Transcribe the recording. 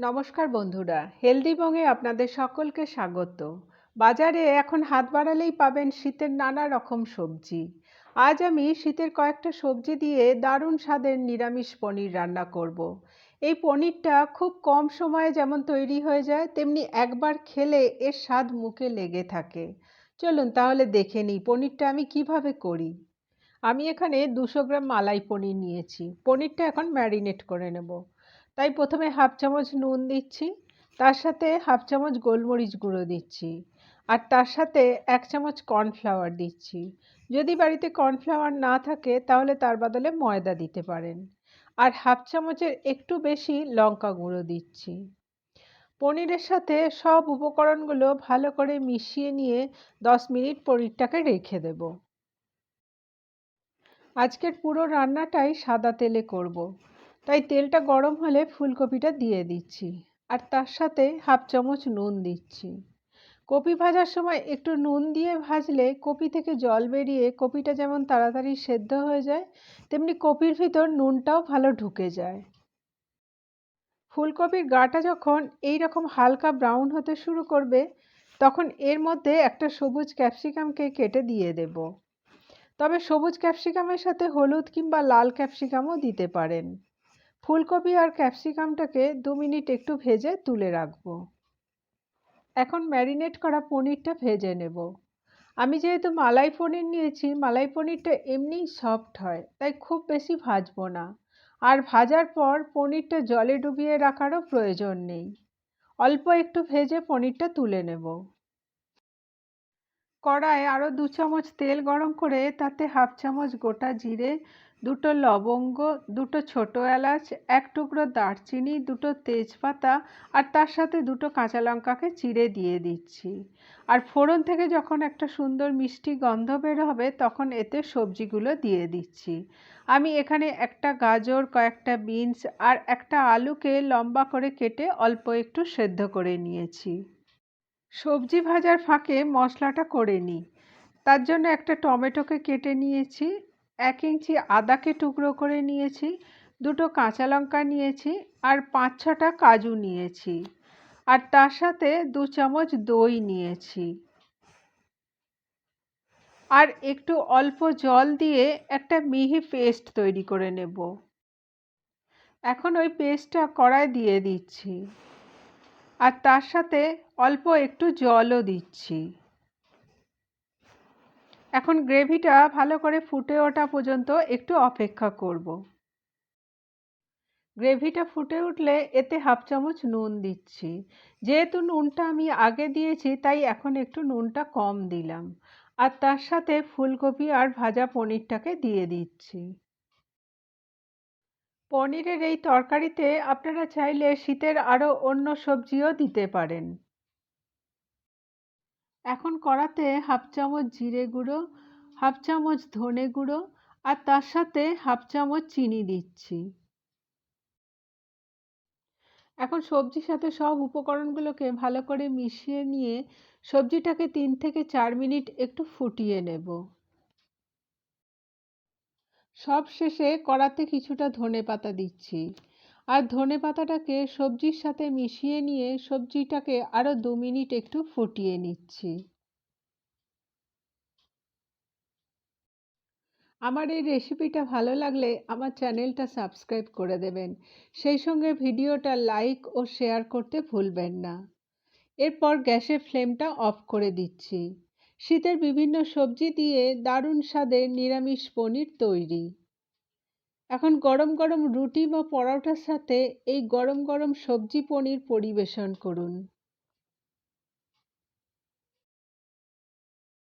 নমস্কার বন্ধুরা, হেলদি বংয়ে আপনাদের সকলকে স্বাগত। বাজারে এখন হাত বাড়ালেই পাবেন শীতের নানা রকম সবজি। আজ আমি শীতের কয়েকটা সবজি দিয়ে দারুণ স্বাদের নিরামিষ পনির রান্না করব। এই পনিরটা খুব কম সময়ে যেমন তৈরি হয়ে যায়, তেমনি একবার খেলে এর স্বাদ মুখে লেগে থাকে। চলুন তাহলে দেখে নিই পনিরটা আমি কিভাবে করি। আমি এখানে 200 গ্রাম মালাই পনির নিয়েছি। পনিরটা এখন ম্যারিনেট করে নেব। তাই প্রথমে হাফ চামচ নুন দিচ্ছি, তার সাথে হাফ চামচ গোলমরিচ গুঁড়ো দিচ্ছি, আর তার সাথে 1 চামচ কর্নফ্লাওয়ার দিচ্ছি। যদি বাড়িতে কর্নফ্লাওয়ার না থাকে তাহলে তার বদলে ময়দা দিতে পারেন। আর হাফ চামচের একটু বেশি লঙ্কা গুঁড়ো দিচ্ছি। পনিরের সাথে সব উপকরণগুলো ভালো করে মিশিয়ে নিয়ে 10 মিনিট পনিরটাকে রেখে দেব। আজকের পুরো রান্নাটাই সাদা তেলে করব। তাই তেলটা গরম হলে ফুলকপিটা দিয়ে দিচ্ছি, আর তার সাথে হাফ চামচ নুন দিচ্ছি। কপি ভাজার সময় একটু নুন দিয়ে ভাজলে কপি থেকে জল বেরিয়ে কপিটা যেমন তাড়াতাড়ি সেদ্ধ হয়ে যায়, তেমনি কপির ভিতর নুনটাও ভালো ঢুকে যায়। ফুলকপির গাটা যখন এই রকম হালকা ব্রাউন হতে শুরু করবে, তখন এর মধ্যে একটা সবুজ ক্যাপসিকামকে কেটে দিয়ে দেব। তবে সবুজ ক্যাপসিকামের সাথে হলুদ কিংবা লাল ক্যাপসিকামও দিতে পারেন। ফুলকপি আর ক্যাপসিকামটাকে 2 মিনিট একটু ভেজে তুলে রাখবো। এখন ম্যারিনেট করা পনিরটা ভেজে নেব। আমি যেহেতু মালাই পনির নিয়েছি, মালাই পনিরটা এমনিই সফট হয়, তাই খুব বেশি ভাজবো না। আর ভাজার পর পনিরটা জলে ডুবিয়ে রাখারও প্রয়োজন নেই। অল্প একটু ভেজে পনিরটা তুলে নেব। কড়ায় আরও 2 চামচ তেল গরম করে তাতে হাফ চামচ গোটা জিরে, 2টো লবঙ্গ, 2টো ছোট এলাচ, 1 টুকরো দারচিনি, 2টো তেজপাতা আর তার সাথে 2টো কাঁচা লঙ্কাকে চিড়ে দিয়ে দিচ্ছি। আর ফোড়ন থেকে যখন একটা সুন্দর মিষ্টি গন্ধ বের হবে তখন এতে সবজিগুলো দিয়ে দিচ্ছি। আমি এখানে একটা গাজর, কয়েকটা বিনস আর একটা আলুকে লম্বা করে কেটে অল্প একটু সেদ্ধ করে নিয়েছি। সবজি ভাজার ফাঁকে মশলাটা করে নিই। তার জন্য একটা টমেটোকে কেটে নিয়েছি, 1 ইঞ্চি আদাকে টুকরো করে নিয়েছি, 2টো কাঁচা লঙ্কা নিয়েছি আর 5-6টা কাজু নিয়েছি। আর তার সাথে 2 চামচ দই নিয়েছি। আর একটু অল্প জল দিয়ে একটা মিহি পেস্ট তৈরি করে নেব। এখন ওই পেস্টটা কড়ায় দিয়ে দিচ্ছি, আর তার সাথে অল্প একটু জলও দিচ্ছি। এখন গ্রেভিটা ভালো করে ফুটে ওঠা পর্যন্ত একটু অপেক্ষা করব। গ্রেভিটা ফুটে উঠলে এতে হাফ চামচ নুন দিচ্ছি। যেহেতু নুনটা আমি আগে দিয়েছি তাই এখন একটু নুনটা কম দিলাম। আর তার সাথে ফুলকপি আর ভাজা পনিরটাকে দিয়ে দিচ্ছি। পনিরের এই তরকারিতে আপনারা চাইলে শীতের আরও অন্য সবজিও দিতে পারেন। এখন কড়াতে হাফ চামচ জিরে গুঁড়ো, হাফ চামচ ধনে গুঁড়ো আর তার সাথে হাফ চামচ চিনি দিচ্ছি। এখন সবজির সাথে সব উপকরণগুলোকে ভালো করে মিশিয়ে নিয়ে সবজিটাকে 3 থেকে 4 মিনিট একটু ফুটিয়ে নেব। সব শেষে কড়াতে কিছুটা ধনেপাতা দিচ্ছি। আর ধনেপাতাটাকে সবজির সাথে মিশিয়ে নিয়ে সবজিটাকে আরও 2 মিনিট একটু ফুটিয়ে নিচ্ছি। আমার এই রেসিপিটা ভালো লাগলে আমার চ্যানেলটা সাবস্ক্রাইব করে দেবেন। সেই সঙ্গে ভিডিওটা লাইক ও শেয়ার করতে ভুলবেন না। এরপর গ্যাসের ফ্লেমটা অফ করে দিচ্ছি। শীতের বিভিন্ন সবজি দিয়ে দারুণ স্বাদের নিরামিষ পনির তৈরি। এখন গরম গরম রুটি বা পরোটার সাথে এই গরম গরম সবজি পনির পরিবেশন করুন।